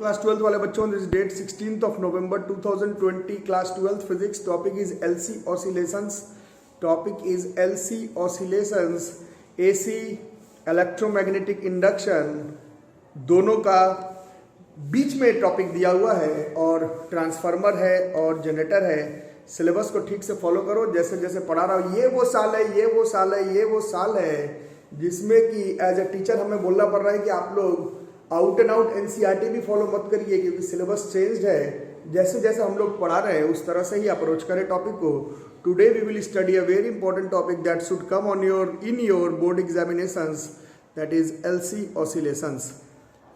Class 12th वाले बच्चों, this date 16th of November 2020, class 12th physics. Topic is LC oscillations. Topic is LC oscillations. AC electromagnetic induction दोनों का बीच में topic दिया हुआ है और ट्रांसफार्मर है और जनरेटर है. सिलेबस को ठीक से फॉलो करो, जैसे जैसे पढ़ा रहा हूँ. ये वो साल है, ये वो साल है, ये वो साल है जिसमें कि एज ए टीचर हमें बोलना पड़ रहा है कि आप लोग आउट एंड आउट एनसीईआरटी भी फॉलो मत करिए, क्योंकि सिलेबस चेंज्ड है. जैसे जैसे हम लोग पढ़ा रहे हैं उस तरह से ही अप्रोच करें टॉपिक को. Today we will study a very important topic that should come on your board examinations, that is LC oscillations.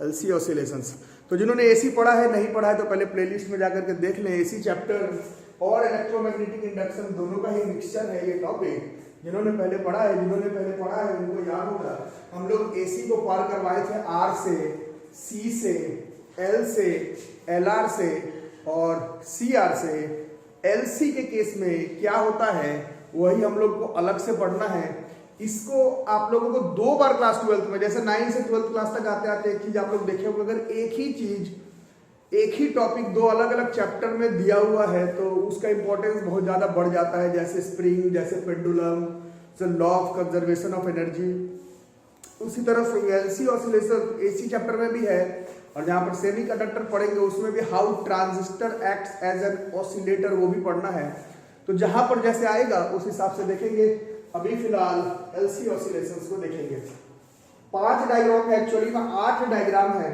LC oscillations. तो जिन्होंने एसी पढ़ा है, नहीं पढ़ा है, तो पहले प्लेलिस्ट में जाकर के देख लें. एसी चैप्टर और इलेक्ट्रोमैग्नेटिक इंडक्शन दोनों का ही मिक्सचर है ये टॉपिक. जिन्होंने पहले पढ़ा है उनको याद होगा. हम लोग एसी को पार करवाए थे आर से, सी से, एल से, एलआर से और सीआर से. एलसी के केस में क्या होता है वही हम लोग को अलग से पढ़ना है. इसको आप लोगों को दो बार क्लास 12th में, जैसे 9 से 12th क्लास तक आते आते एक चीज आप लोग देखे होंगे. अगर एक ही चीज, एक ही टॉपिक दो अलग अलग चैप्टर में दिया हुआ है तो उसका इंपॉर्टेंस बहुत ज्यादा बढ़ जाता है. जैसे स्प्रिंग, जैसे पेंडुलम, जैसे law of conservation of energy. उसी तरह से एलसी ऑसिलेशन एसी चैप्टर में भी है. और जहां पर सेमीकंडक्टर पढ़ेंगे उसमें भी how transistor acts as an oscillator, वो भी पढ़ना है. तो जहां पर जैसे आएगा उस हिसाब से देखेंगे. अभी फिलहाल एलसी ऑसिलेशंस को देखेंगे. 5 डायग्राम है, एक्चुअली में 8 डायग्राम है.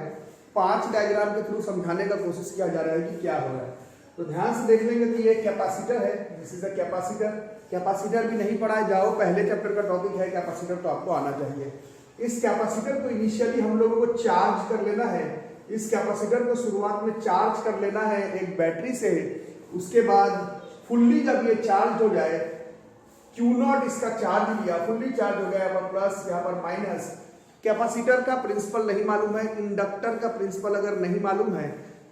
5 डायग्राम के थ्रू समझाने का कोशिश किया जा रहा है कि क्या हो रहा है. तो ध्यान से देख लेंगे कि ये कैपेसिटर है. This is a capacitor. Capacitor भी नहीं पढ़ा है, जाओ पहले चैप्टर का टॉपिक है कैपेसिटर, तो आपको आना चाहिए. इस कैपेसिटर को इनिशियली हम लोगों को चार्ज कर लेना है. इस कैपेसिटर को शुरुआत में चार्ज कर लेना है एक बैटरी से. उसके बाद फुल्ली जब ये चार्ज हो जाए, Q0 इसका चार्ज लिया, फुल्ली चार्ज हो गया, यहाँ पर प्लस, यहाँ पर माइनस. कैपेसिटर का प्रिंसिपल नहीं मालूम है, इंडक्टर का प्रिंसिपल अगर नहीं मालूम है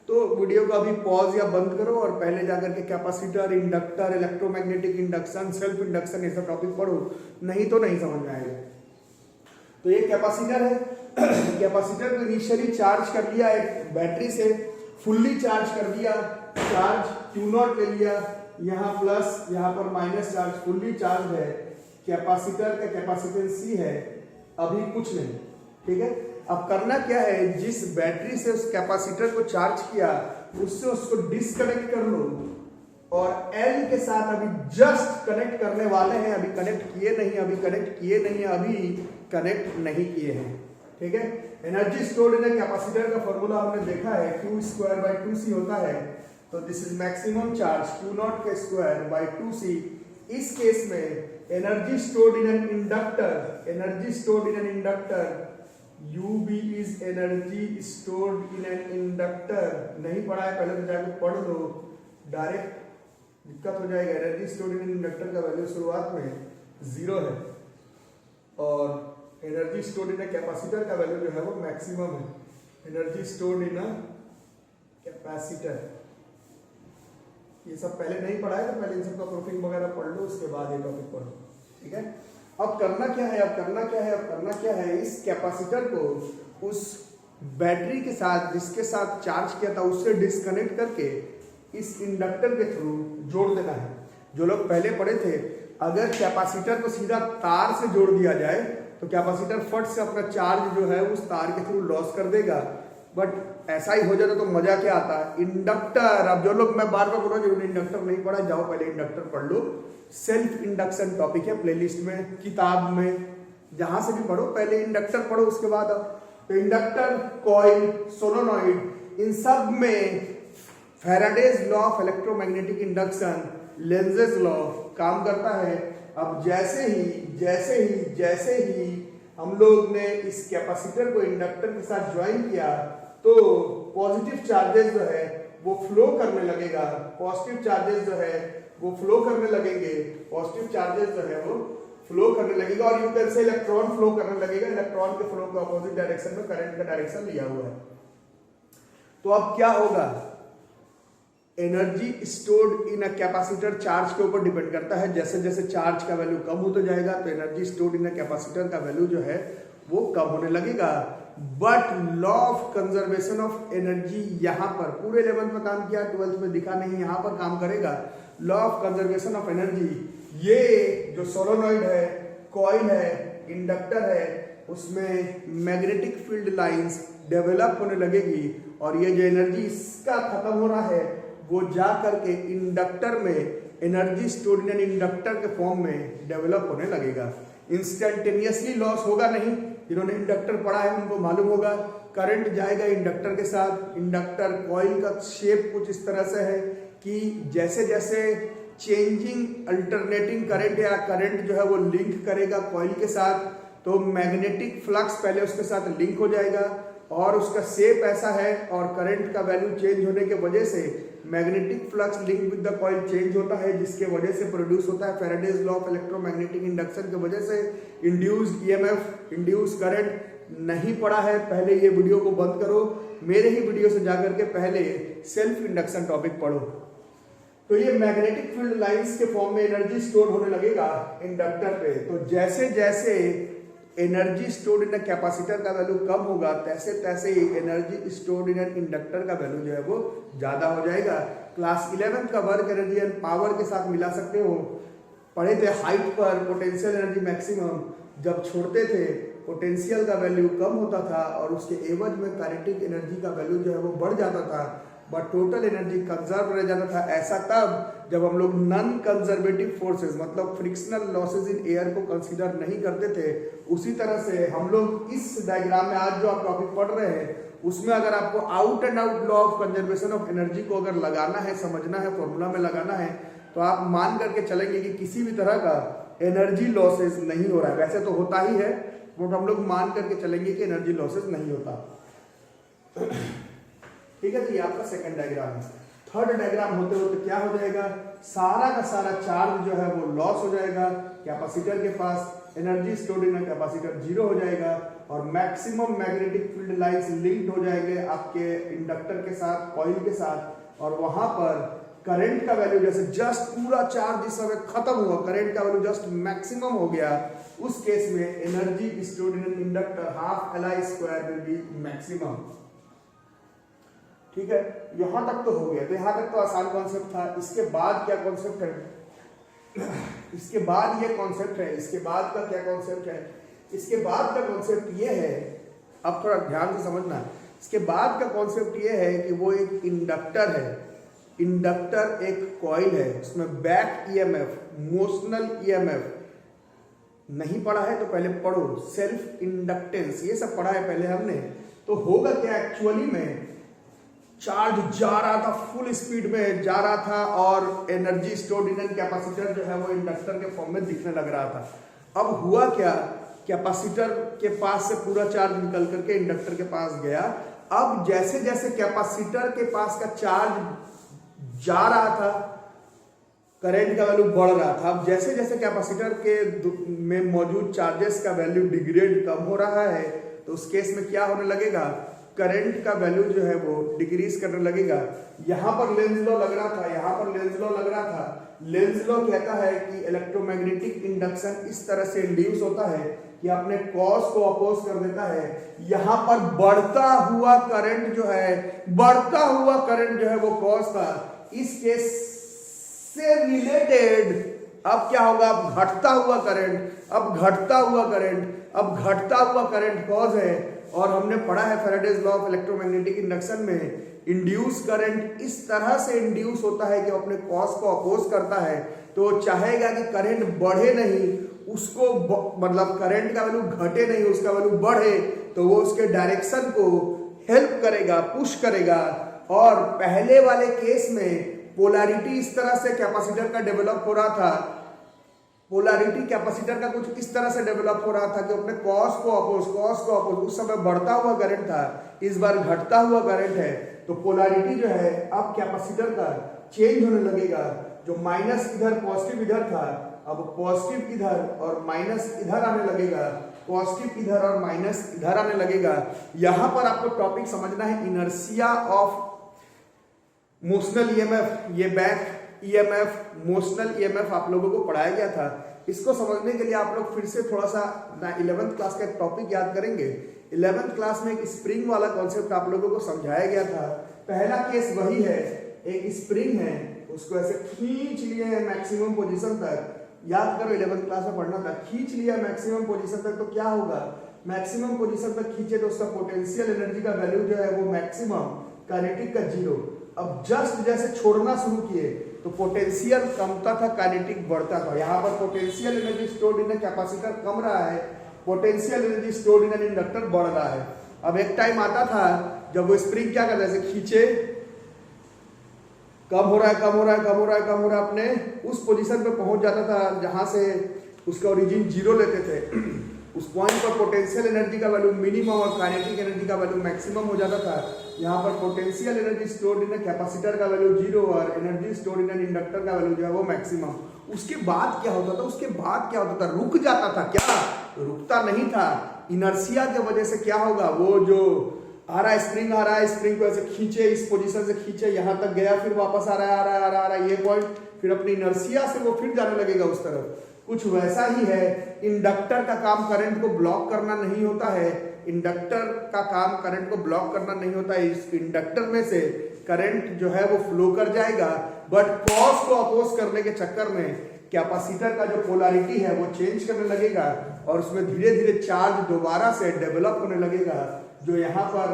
तो वीडियो को अभी पॉज या बंद करो और पहले जाकर के capacitor, inductor, electromagnetic induction, self induction, ये सब टॉपिक पढ़ो, नहीं तो नहीं समझ में आएगा. तो ये कैपेसिटर है. कैपेसिटर को इनिशियली चार्ज कर लिया एक बैटरी से, फुल्ली चार्ज कर दिया, चार्ज Q0 ले लिया, यहाँ प्लस, यहाँ पर माइनस चार्ज, फुल्ली चार्ज है. कैपेसिटर का कैपेसिटेंस C है, अभी कुछ नहीं. ठीक है. अब करना क्या है, जिस बैटरी से उस कैपेसिटर को चार्ज किया उससे उसको डिस्कनेक्ट कर लो और L के साथ अभी जस्ट कनेक्ट करने वाले हैं. अभी कनेक्ट किए नहीं, अभी कनेक्ट किए नहीं, अभी कनेक्ट नहीं किए हैं. ठीक है. एनर्जी स्टोर्ड इन कैपेसिटर का फॉर्मूला हमने देखा है, Q²/2C होता है. तो this is maximum charge Q0 के स्क्वायर बाय 2C. इस केस में energy stored in an inductor, energy stored in an inductor, UB is energy stored in an inductor. नहीं पढ़ा है पहले तो जाकर पढ़ लो, डायरेक्ट दिक्कत हो जाएगा. एनर्जी स्टोर्ड इन इंडक्टर का वैल्यू शुरुआत में 0 है और एनर्जी स्टोर्ड इन कैपेसिटर का वैल्यू जो है वो मैक्सिमम है. एनर्जी स्टोर्ड इन कैपेसिटर, ये सब पहले नहीं पढ़ा है तो पहले इन सबका प्रूफिंग वगैरह पढ़ लो, उसके बाद ये टॉपिक पढ़ो. ठीक है. अब करना क्या है, इस कैपेसिटर को उस बैटरी के साथ जिसके साथ चार्ज किया था उससे डिस्कनेक्ट करके इस इंडक्टर के थ्रू जोड़ देना है. जो लोग पहले पढ़े थे, अगर कैपेसिटर को सीधा तार से जोड़ दिया जाए तो कैपेसिटर फट से अपना चार्ज जो है उस तार के थ्रू लॉस कर देगा. बट ऐसा ही हो जाता तो मजा क्या आता है. इंडक्टर, अब जो लोग, मैं बार बार बोल रहा हूँ जिन्होंने इंडक्टर नहीं पढ़ा, जाओ पहले इंडक्टर पढ़ लो. सेल्फ इंडक्शन टॉपिक है प्लेलिस्ट में, किताब में, जहां से भी पढ़ो, पहले इंडक्टर पढ़ो उसके बाद. तो इंडक्टर, कॉइल, सोलोनॉइड, इन सब में Faraday's law of electromagnetic induction, Lenz's law काम करता है. अब जैसे ही हम लोग ने इस कैपेसिटर को इंडक्टर के साथ ज्वाइन किया तो पॉजिटिव चार्जेस जो है वो फ्लो करने लगेगा, पॉजिटिव चार्जेस जो है वो फ्लो करने लगेंगे, पॉजिटिव चार्जेस जो है वो फ्लो करने लगेगा. और you can say electron flow करने लगेगा. इलेक्ट्रॉन के फ्लो के अपोजिट डायरेक्शन में करंट का डायरेक्शन लिया हुआ है. तो अब क्या होगा, energy stored in a capacitor charge के ऊपर डिपेंड करता है. जैसे जैसे चार्ज का वैल्यू कम होता जाएगा तो energy stored in a capacitor का वैल्यू जो है वो कम होने लगेगा. But law of conservation of energy यहाँ पर पूरे 11th में काम किया, 12th में दिखा नहीं, यहाँ पर काम करेगा। Law of conservation of energy, ये जो सोलोनॉइड है, कॉइल है, इंडक्टर है, उसमें मैग्नेटिक फील्ड लाइंस डेवलप होने लगेगी और ये जो एनर्जी इसका खत्म हो रहा है वो जा करके इंडक्टर में एनर्जी स्टोर्ड इन इंडक्टर के फॉर्म में डेवलप होने लगेगा। इंस्टेंटेनियसली लॉस होगा नहीं, जिन्होंने इंडक्टर पढ़ा है उनको मालूम होगा। करंट जाएगा इंडक्टर के साथ, इंडक्टर कॉइल का शेप कुछ इस तरह से है कि जैसे जैसे चेंजिंग अल्टरनेटिंग करंट या करंट जो है वो लिंक करेगा कॉइल के साथ, तो मैग्नेटिक फ्लक्स पहले उसके साथ लिंक हो जाएगा और उसका शेप ऐसा है और करंट का वैल्यू चेंज होने के वजह से magnetic flux link with the coil change होता है, जिसके वजह से प्रोड्यूस होता है Faraday's law of electromagnetic induction की वजह से इंड्यूस्ड ईएमएफ, इंड्यूस करंट। नहीं पढ़ा है पहले ये वीडियो को बंद करो, मेरे ही वीडियो से जाकर के पहले सेल्फ इंडक्शन टॉपिक पढ़ो। तो ये मैग्नेटिक फील्ड लाइंस के फॉर्म में एनर्जी स्टोर होने लगेगा इंडक्टर पे। तो जैसे जैसे एनर्जी स्टोर्ड इन कैपेसिटर का वैल्यू कम होगा तैसे तैसे ही एनर्जी स्टोर्ड इन इंडक्टर का वैल्यू जो है वो ज्यादा हो जाएगा। क्लास 11th का वर्क एनर्जी एंड पावर के साथ मिला सकते हो, पढ़े थे हाइट पर पोटेंशियल एनर्जी मैक्सिमम, जब छोड़ते थे पोटेंशियल का वैल्यू कम होता था और उसके एवज में काइनेटिक एनर्जी का वैल्यू जो है वो बढ़ जाता था, बट टोटल एनर्जी कंजर्व रह जाता था। ऐसा तब जब हम लोग नॉन कंजर्वेटिव फोर्सेस मतलब फ्रिक्शनल लॉसेस इन एयर को कंसीडर नहीं करते थे। उसी तरह से हम लोग इस डायग्राम में आज जो आप टॉपिक पढ़ रहे हैं उसमें अगर आपको out and out law of conservation of energy को अगर लगाना है, समझना है, फॉर्मूला में लगाना है, तो आप मान करके चलेंगे कि किसी भी तरह का एनर्जी लॉसेस नहीं हो रहा है। वैसे तो होता ही है, बट हम लोग मान करके चलेंगे कि एनर्जी लॉसेस नहीं होता। ठीक है, तो ये आपका सेकंड डायग्राम है। थर्ड डायग्राम होते होते क्या हो जाएगा, सारा का सारा चार्ज जो है वो लॉस हो जाएगा कैपेसिटर के पास, energy stored in capacitor zero हो जाएगा और maximum magnetic field lines linked हो जाएंगे आपके इंडक्टर के साथ, कॉइल के साथ, और वहां पर करंट का वैल्यू जैसे जस्ट पूरा चार्ज इस समय खत्म हुआ, करंट का वैल्यू जस्ट मैक्सिमम हो गया, उस केस में energy stored in inductor half Li² will be maximum. ठीक है, यहां तक तो हो गया। तो यहां तक तो आसान कॉन्सेप्ट था। इसके बाद क्या कॉन्सेप्ट है, इसके बाद ये कॉन्सेप्ट है, इसके बाद का क्या कॉन्सेप्ट है, इसके बाद का कॉन्सेप्ट ये है, अब थोड़ा ध्यान से समझना। इसके बाद का कॉन्सेप्ट ये है कि वो एक इंडक्टर है, इंडक्टर एक कॉइल है, उसमें बैक ईएमएफ, मोशनल ईएमएफ नहीं पढ़ा है तो पहले पढ़ो, सेल्फ इंडक्टेंस ये सब पढ़ा है पहले हमने। तो होगा क्या, एक्चुअली में चार्ज जा रहा था, फुल स्पीड में जा रहा था और एनर्जी स्टोर्ड इन कैपेसिटर जो है वो इंडक्टर के फॉर्म में दिखने लग रहा था। अब हुआ क्या, कैपेसिटर के पास से पूरा चार्ज निकल करके इंडक्टर के पास गया। अब जैसे जैसे कैपेसिटर के पास का चार्ज जा रहा था, करंट का वैल्यू बढ़ रहा था। अब जैसे जैसे कैपेसिटर के में मौजूद चार्जेस का वैल्यू डिग्रेड कम हो रहा है, तो उस केस में क्या होने लगेगा, करंट का वैल्यू जो है वो डिक्रीज करने लगेगा। यहां पर लेंज लॉ लग रहा था, यहां पर लेंज लॉ लग रहा था। लेंज लॉ कहता है कि इलेक्ट्रोमैग्नेटिक इंडक्शन इस तरह से इंड्यूस होता है कि अपने कॉज को अपोज कर देता है। यहां पर बढ़ता हुआ करंट जो है, बढ़ता हुआ करंट जो है वो कॉज था। इस केस से रिलेटेड अब क्या होगा, अब घटता हुआ करंट, अब घटता हुआ करंट, अब घटता हुआ करंट कॉज है। और हमने पढ़ा है Faraday's law of electromagnetic induction में, इंड्यूस करंट इस तरह से इंड्यूस होता है कि अपने कॉज को अपोज करता है। तो चाहेगा कि करंट बढ़े नहीं, उसको मतलब करंट का वैल्यू घटे नहीं, उसका वैल्यू बढ़े, तो वो उसके डायरेक्शन को हेल्प करेगा, पुश करेगा। और पहले वाले केस में पोलैरिटी इस तरह से कैपेसिटर का डेवलप हो रहा था, पोलैरिटी कैपेसिटर का कुछ इस तरह से डेवलप हो रहा था कि अपने कॉस को अपोज, उस समय बढ़ता हुआ करंट था, इस बार घटता हुआ करंट है। तो पोलैरिटी जो है अब कैपेसिटर का चेंज होने लगेगा, जो माइनस इधर पॉजिटिव इधर था, अब पॉजिटिव इधर और माइनस इधर आने लगेगा, पॉजिटिव इधर और माइनस इधर आने लगेगा। यहां पर आपको टॉपिक समझना है इनर्शिया ऑफ मोशनल ईएमएफ। ये बैक ईएमएफ, मोशनल ईएमएफ आप लोगों को पढ़ाया गया था। इसको समझने के लिए आप लोग फिर से थोड़ा सा 11th क्लास का टॉपिक याद करेंगे। 11th क्लास में एक स्प्रिंग वाला कॉन्सेप्ट आप लोगों को समझाया गया था। पहला केस वही है, एक स्प्रिंग है, उसको ऐसे खींच लिए है मैक्सिमम पोजीशन तक, याद करो 11th क्लास में पढ़ना था, खींच लिया मैक्सिमम पोजीशन तक तो क्या होगा, मैक्सिमम पोजीशन तक खींचे तो उसका पोटेंशियल एनर्जी का वैल्यू जो है वो मैक्सिमम, काइनेटिक का 0। अब जस्ट जैसे छोड़ना शुरू किए तो पोटेंशियल कमता था, काइनेटिक बढ़ता था। यहाँ पर potential energy stored in capacitor कम रहा है, potential energy stored in inductor बढ़ रहा है। अब एक टाइम आता था जब वो स्प्रिंग क्या करता है, खींचे, कम हो रहा है, कम हो रहा है, कम हो रहा है, कम हो रहा है, अपने उस पोजीशन पे पहुंच जाता था जहां से उसका ओरिजिन 0 लेते थे। उस पॉइंट पर पोटेंशियल एनर्जी का वैल्यू मिनिमम और काइनेटिक एनर्जी का वैल्यू मैक्सिमम हो जाता था। यहाँ पर potential energy stored in capacitor का वैल्यू 0 और एनर्जी स्टोर्ड इन इंडक्टर का वैल्यू जो है वो मैक्सिमम। उसके बाद क्या होता था, उसके बाद क्या होता था, रुक जाता था। क्या रुकता नहीं था, इनर्शिया की वजह से क्या होगा, वो जो आ रहा है स्प्रिंग, आ रहा है स्प्रिंग को ऐसे खींचे, इस पोजीशन से खींचे, यहाँ तक गया, फिर वापस आ रहा है, आ रहा है, आ रहा है, आ रहा है, ये पॉइंट, फिर अपनी इनर्शिया से वो फिर जाने लगेगा उस तरफ। कुछ वैसा ही है, इंडक्टर का काम करंट को ब्लॉक करना नहीं होता है, इंडक्टर का काम करंट को ब्लॉक करना नहीं होता है। इस इंडक्टर में से करंट जो है वो फ्लो कर जाएगा, बट कॉज को अपोज करने के चक्कर में कैपेसिटर का जो पोलैरिटी है वो चेंज करने लगेगा और उसमें धीरे धीरे चार्ज दोबारा से डेवलप होने लगेगा। जो यहाँ पर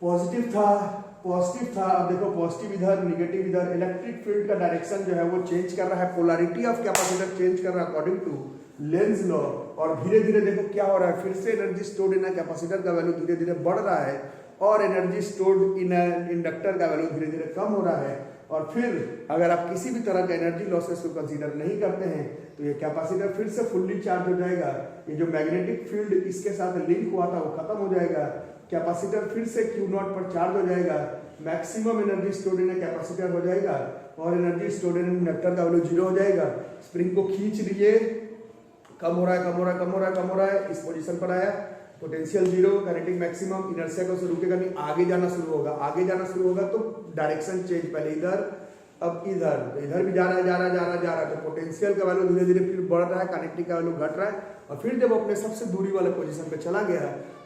पॉजिटिव था, अब देखो पॉजिटिव इधर, निगेटिव इधर, इलेक्ट्रिक फील्ड का डायरेक्शन जो है वो चेंज कर रहा है, पोलैरिटी ऑफ कैपेसिटर चेंज कर रहा है अकॉर्डिंग टू लेंज लॉ। और धीरे धीरे देखो क्या हो रहा है, फिर से एनर्जी स्टोर्ड इन कैपेसिटर का वैल्यू धीरे धीरे बढ़ रहा है और एनर्जी स्टोर्ड इन इंडक्टर का वैल्यू धीरे धीरे कम हो रहा है। और फिर अगर आप किसी भी तरह का एनर्जी लॉसेस को कंसीडर नहीं करते हैं तो ये कैपेसिटर फिर से फुल्ली चार्ज हो जाएगा। ये जो मैग्नेटिक फील्ड इसके साथ लिंक हुआ था वो खत्म हो जाएगा, कैपेसिटर फिर से Q0 पर चार्ज हो जाएगा, maximum energy stored in capacitor हो जाएगा और एनर्जी स्टोर्ड इन इंडक्टर का वैल्यू 0 हो जाएगा। स्प्रिंग को खींच लिए, कम हो रहा है, कम हो रहा है, कम हो रहा है, कम हो रहा है, इस पोजीशन पर आया, पोटेंशियल 0, काइनेटिक मैक्सिमम, इनर्शिया को रुकेगा नहीं, आगे जाना शुरू होगा, आगे जाना शुरू होगा तो डायरेक्शन चेंज, पहले इधर अब इधर, तो इधर भी जा रहा है, जा रहा है, जा रहा है, जा रहा है, तो पोटेंशियल का वैल्यू धीरे धीरे फिर बढ़ रहा है, काइनेटिक का वैल्यू घट रहा है और फिर जब अपने सबसे दूरी वाले पोजीशन पे चला गया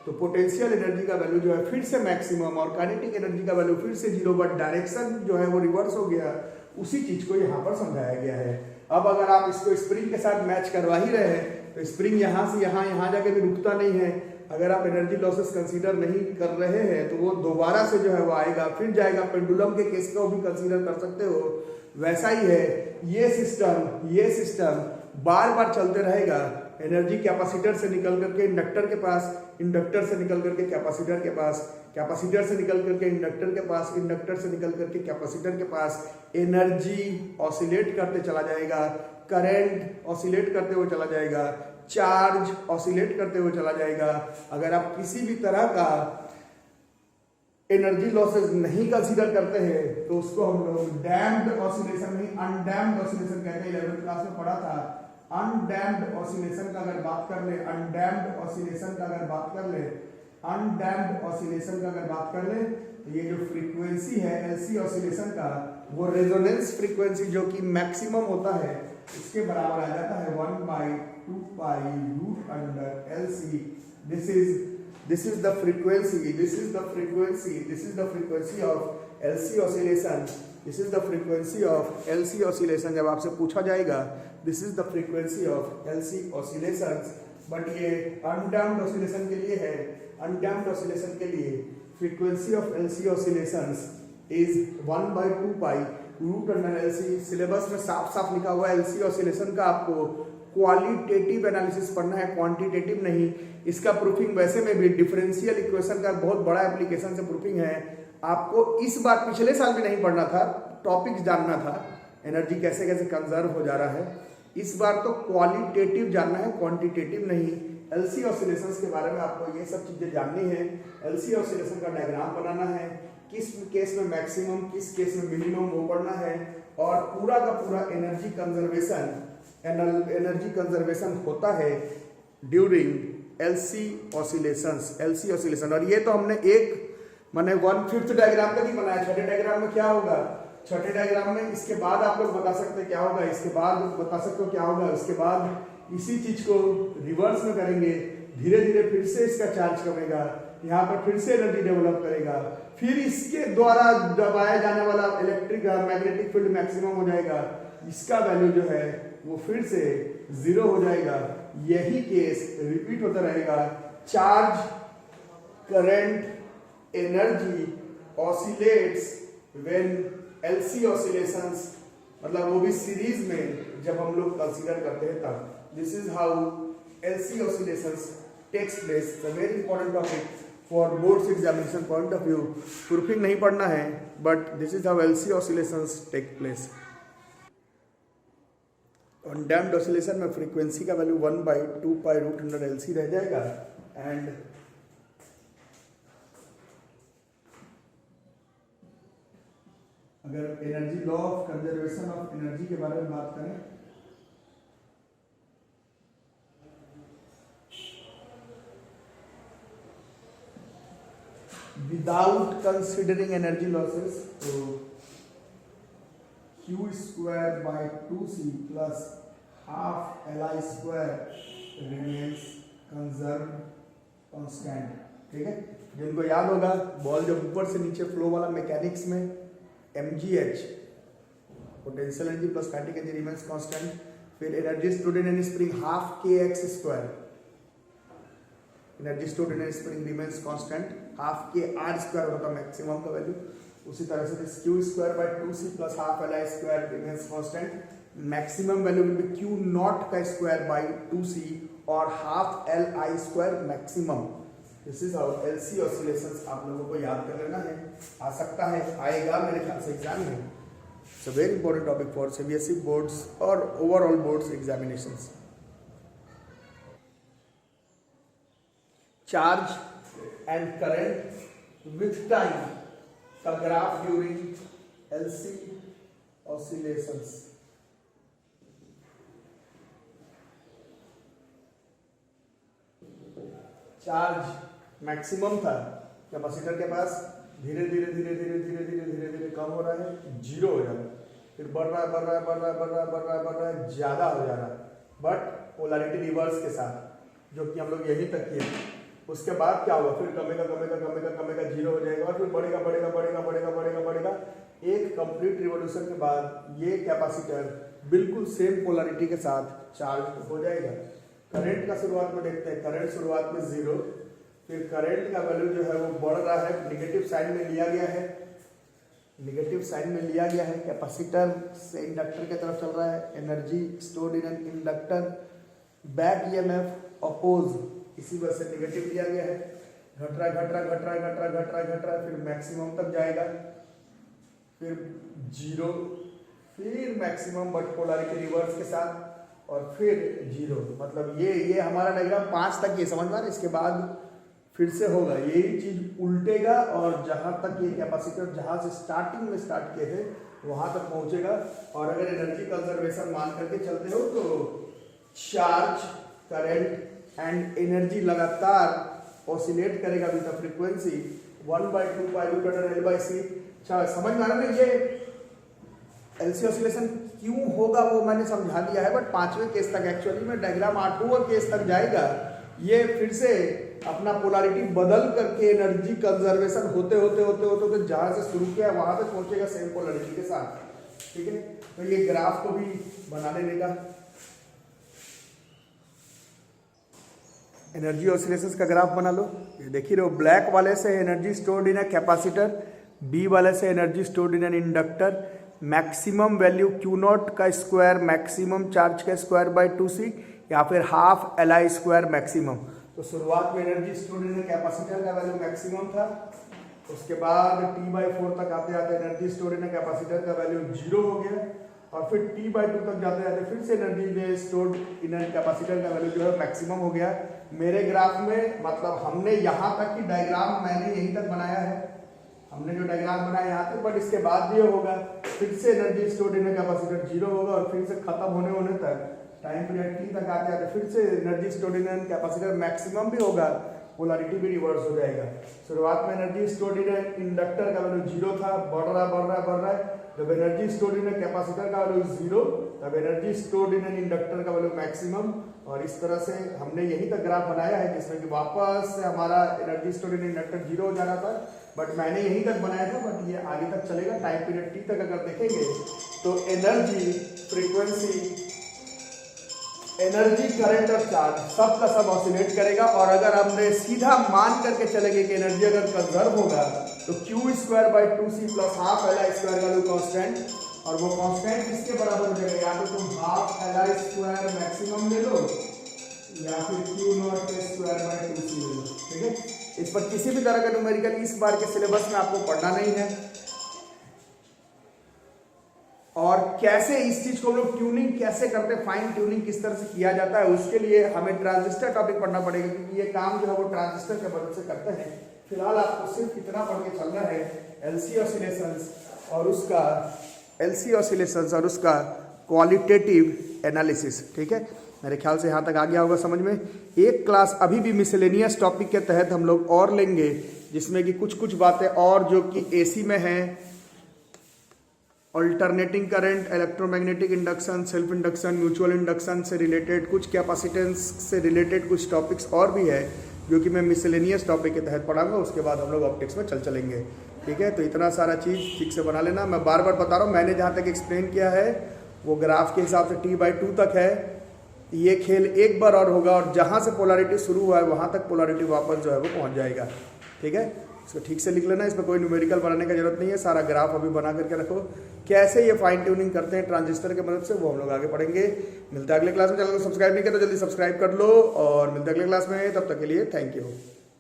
तो पोटेंशियल एनर्जी का वैल्यू जो है फिर से मैक्सिमम और काइनेटिक एनर्जी का वैल्यू फिर से 0, बट डायरेक्शन जो है वो रिवर्स हो गया। उसी चीज को यहाँ पर समझाया गया है। अब अगर आप इसको स्प्रिंग के साथ मैच करवा ही रहे हैं तो स्प्रिंग यहाँ से यहाँ जाके भी रुकता नहीं है। अगर आप एनर्जी लॉसेस कंसीडर नहीं कर रहे हैं तो वो दोबारा से जो है वो आएगा, फिर जाएगा। पेंडुलम के केस को भी कंसीडर कर सकते हो, वैसा ही है। ये सिस्टम बार बार चलते रहेगा। एनर्जी कैपेसिटर से निकल करके इंडक्टर के पास, इंडक्टर से निकल करके कैपेसिटर के पास, कैपेसिटर से निकल करके इंडक्टर के पास, इंडक्टर से निकल करके कैपेसिटर के पास। एनर्जी ऑसिलेट करते चला जाएगा, करंट ऑसिलेट करते हुए चला जाएगा, चार्ज ऑसिलेट करते हुए चला जाएगा। अगर आप किसी भी तरह का एनर्जी लॉसेस नहीं कंसीडर करते हैं तो उसको हम लोग डैम्प्ड ऑसिलेशन नहीं, अनडैम्प्ड ऑसिलेशन कहते हैं। 11th क्लास में पढ़ा था। अनडैम्प्ड ऑसिलेशन का अगर बात कर ले, अनडैम्प्ड ऑसिलेशन का अगर बात कर ले, अनडैम्प्ड ऑसिलेशन का अगर बात कर ले तो ये जो फ्रीक्वेंसी है एलसी ऑसिलेशन का, वो रेजोनेंस फ्रीक्वेंसी जो कि मैक्सिमम होता है इसके बराबर आ जाता है 1/2 root under LC. This is the frequency of LC oscillation. This is the frequency of LC oscillation. जब आपसे पूछा जाएगा this is the frequency of LC oscillations, but ये undamped oscillation के लिए है। undamped oscillation के लिए frequency of LC oscillations is 1/2 root under LC। Syllabus में साफ साफ लिखा हुआ है LC oscillation का आपको क्वालिटेटिव एनालिसिस पढ़ना है, क्वांटिटेटिव नहीं। इसका प्रूफिंग वैसे में भी डिफरेंशियल इक्वेशन का बहुत बड़ा एप्लीकेशन से प्रूफिंग है। आपको इस बार पिछले साल भी नहीं पढ़ना था, टॉपिक्स जानना था, एनर्जी कैसे कैसे कंजर्व हो जा रहा है। इस बार तो क्वालिटेटिव जानना है, क्वांटिटेटिव नहीं। एलसी ऑसिलेशंस के बारे में आपको ये सब चीजें जाननी है। एलसी ऑसिलेशन का डायग्राम बनाना है, किस केस में मैक्सिमम, किस केस में मिनिमम, वो पढ़ना है। और पूरा का पूरा एनर्जी कंजर्वेशन होता है ड्यूरिंग एलसी ऑसिलेशन। और ये तो हमने एक माने 1/5 डायग्राम का भी बनाया। छठे डायग्राम में क्या होगा, छठे डायग्राम में इसके बाद आप लोग बता सकते हैं क्या होगा, इसके बाद बता सकते हो क्या होगा। इसके बाद इसी चीज को रिवर्स में करेंगे, धीरे धीरे फिर से इसका चार्ज कमेगा, यहाँ पर फिर से एनर्जी डेवलप करेगा, फिर इसके द्वारा दबाया जाने वाला इलेक्ट्रिक मैग्नेटिक फील्ड मैक्सिमम हो जाएगा, इसका वैल्यू जो है वो फिर से 0 हो जाएगा। यही केस रिपीट होता रहेगा। Charge, current, energy oscillates when LC oscillations, मतलब वो भी सीरीज में जब हम लोग कंसीडर करते हैं तब। This is how LC oscillations takes place. It's a very important topic for boards examination point of view. Proofing नहीं पढ़ना है, but this is how LC oscillations take place. Undamped oscillation में frequency का value 1/2π√100 रह जाएगा। And अगर energy law of conservation of energy के बारे में बात करें, विदाउट कंसिडरिंग एनर्जी लॉसेस, तो Q²/2C plus half Li² remains conserve constant. ठीक है, जिनको याद होगा बॉल जब ऊपर से नीचे फ्लो वाला मैकेनिक्स में mgh potential energy plus kinetic energy remains constant, फिर energy stored in any spring half kx², energy stored in any spring remains constant, half kr² होता मैक्सिमम का वैल्यू। उसी तरह से this Q²/2C plus half Li² remains constant, maximum value will be Q0² 2C और half Li² maximum. This is how LC oscillations आप लोगों को याद कर लेना है। आ सकता है, आएगा मेरे ख्याल से एग्जाम में। It's a very important topic for CBSE boards और overall boards examinations. Charge and current with time का graph during LC oscillations. Charge maximum था कैपेसिटर के पास, धीरे धीरे धीरे धीरे धीरे धीरे धीरे धीरे कम हो रहा है, 0 हो जा रहा है, फिर बढ़ रहा है बढ़ रहा है बढ़ रहा है बढ़ रहा है बढ़ रहा है बढ़ रहा है, ज्यादा हो जा रहा है, बट पोलैरिटी रिवर्स के साथ, जो कि हम लोग यहीं तक किए। उसके बाद क्या होगा, फिर कमेगा कमेगा कमेगा कमेगा, 0 हो जाएगा और फिर बढ़ेगा बढ़ेगा बढ़ेगा बढ़ेगा बढ़ेगा बढ़ेगा। एक कंप्लीट रिवोल्यूशन के बाद ये कैपेसिटर बिल्कुल सेम पोलैरिटी के साथ चार्ज हो जाएगा। करंट का शुरुआत में देखते हैं, करंट शुरुआत में 0, फिर करंट का वैल्यू जो है वो बढ़ रहा है, निगेटिव साइड में लिया गया है, निगेटिव साइड में लिया गया है, कैपेसिटर से इंडक्टर की तरफ चल रहा है, energy stored in an inductor, back EMF oppose, इसी वजह से निगेटिव लिया गया है, घट रहा घट रहा घट रहा घट रहा घट रहा घट रहा, फिर मैक्सिमम तक जाएगा, फिर 0, फिर मैक्सिमम बट पोलैरिटी रिवर्स के साथ, और फिर 0। मतलब ये हमारा डायग्राम 5 तक ये समझ में आ रहा है। इसके बाद फिर से होगा यही चीज उल्टेगा और जहां तक ये कैपेसिटर जहां से स्टार्टिंग में स्टार्ट किए थे वहां तक पहुंचेगा। और अगर एनर्जी कंजर्वेशन मान करके चलते हो तो चार्ज, करंट एंड एनर्जी लगातार ऑसिलेट करेगा विद द फ्रीक्वेंसी 1/2π√L/c। समझ में आ रहा है ये एलसी ऑसिलेशन क्यों होगा वो मैंने समझा दिया है, बट 5वें केस तक एक्चुअली में डायग्राम 8वां केस तक जाएगा। ये फिर से अपना पोलैरिटी बदल करके एनर्जी कंजर्वेशन होते होते होते होते होते जहां से शुरू किया वहां तक पहुंचेगा सेम पोलैरिटी के साथ। ठीक है, तो ये ग्राफ को भी बनाने देगा। एनर्जी ऑसिलेशंस का ग्राफ बना लो, ये देख ही रहे हो। ब्लैक वाले से energy stored in a capacitor, B वाले से energy stored in an inductor, maximum value Q0 का स्क्वायर मैक्सिमम चार्ज का स्क्वायर बाय 2C या फिर हाफ Li² मैक्सिमम। तो शुरुआत में एनर्जी स्टोर्ड इन कैपेसिटर का वैल्यू मैक्सिमम था, उसके बाद T/4 तक आते आते एनर्जी स्टोर्ड इन कैपेसिटर का वैल्यू 0 हो गया, और फिर T/2 तक जाते जाते फिर से एनर्जी स्टोर्ड इन कैपेसिटर का वैल्यू जो है मैक्सिमम हो गया। मेरे ग्राफ में मतलब हमने यहाँ तक की डायग्राम मैंने यहीं तक बनाया है, हमने जो डायग्राम बनाया यहाँ तक, बट इसके बाद भी होगा फिर से एनर्जी स्टोर्ड इन कैपेसिटर 0 होगा, और फिर से खत्म होने तक टाइम पीरियड T तक आते आते फिर से energy stored in capacitor maximum भी होगा, पोलैरिटी भी रिवर्स हो जाएगा। शुरुआत में एनर्जी स्टोर्ड इन इंडक्टर का वैल्यू 0 था, बढ़ रहा है। जब एनर्जी स्टोर्ड इन कैपेसिटर का वैल्यू 0, तब एनर्जी स्टोर्ड इन इंडक्टर का वैल्यू मैक्सिमम। और इस तरह से हमने यही तक ग्राफ बनाया है जिसमें कि वापस से हमारा एनर्जी स्टोर्ड इन इंडक्टर 0 हो जाना था, बट मैंने यहीं तक बनाया था, बट ये आगे तक चलेगा। टाइम पीरियड टी तक अगर देखेंगे तो एनर्जी, फ्रीक्वेंसी, एनर्जी, करंट और चार्ज सब का सब ऑसिलेट करेगा। और अगर हमने सीधा मान करके चलेंगे कि एनर्जी अगर कंजर्व होगा तो q²/2c plus half Li² value constant, और वो कांस्टेंट किसके बराबर हो जाएगा, या तो तुम हाफ Li² मैक्सिमम ले लो या फिर q0k²/2c ले लो। ठीक है, इस पर किसी भी तरह का न्यूमेरिकल इस बार के सिलेबस में आपको पढ़ना नहीं है। और कैसे इस चीज को हम लोग ट्यूनिंग कैसे करते हैं, फाइन ट्यूनिंग किस तरह से किया जाता है, उसके लिए हमें ट्रांजिस्टर टॉपिक पढ़ना पड़ेगा, क्योंकि ये काम जो है वो ट्रांजिस्टर के मदद से करते हैं। फिलहाल आपको सिर्फ इतना पढ़ के चलना है, एलसी ऑसिलेशंस और उसका क्वालिटेटिव एनालिसिस। ठीक है, मेरे ख्याल से यहाँ तक आ गया होगा समझ में। एक क्लास अभी भी मिसलेनियस टॉपिक के तहत हम लोग और लेंगे, जिसमें कि कुछ बातें और जो कि एसी में हैं, alternating current, electromagnetic induction, self induction, mutual induction से रिलेटेड, कुछ कैपेसिटेंस से रिलेटेड कुछ टॉपिक्स और भी है जो कि मैं मिसलेनियस टॉपिक के तहत पढ़ाऊंगा। उसके बाद हम लोग ऑप्टिक्स में चलेंगे। ठीक है, तो इतना सारा चीज़ ठीक से बना लेना। मैं बार बार बता रहा हूँ, मैंने जहाँ तक एक्सप्लेन किया है वो ग्राफ के हिसाब से t/2 तक है। ये खेल एक बार और होगा, और जहाँ से पोलैरिटी शुरू हुआ है वहाँ तक पोलैरिटी वापस जो है वो पहुँच जाएगा। ठीक है, इसको ठीक से लिख लेना, इसमें कोई न्यूमेरिकल बनाने की जरूरत नहीं है। सारा ग्राफ अभी बना करके रखो, कैसे ये फाइन ट्यूनिंग करते हैं ट्रांजिस्टर की मदद से, वो हम लोग आगे पढ़ेंगे। मिलता है अगले क्लास में। चैनल को सब्सक्राइब नहीं किया तो जल्दी सब्सक्राइब कर लो, और मिलता है अगले क्लास में। तब तक के लिए थैंक यू।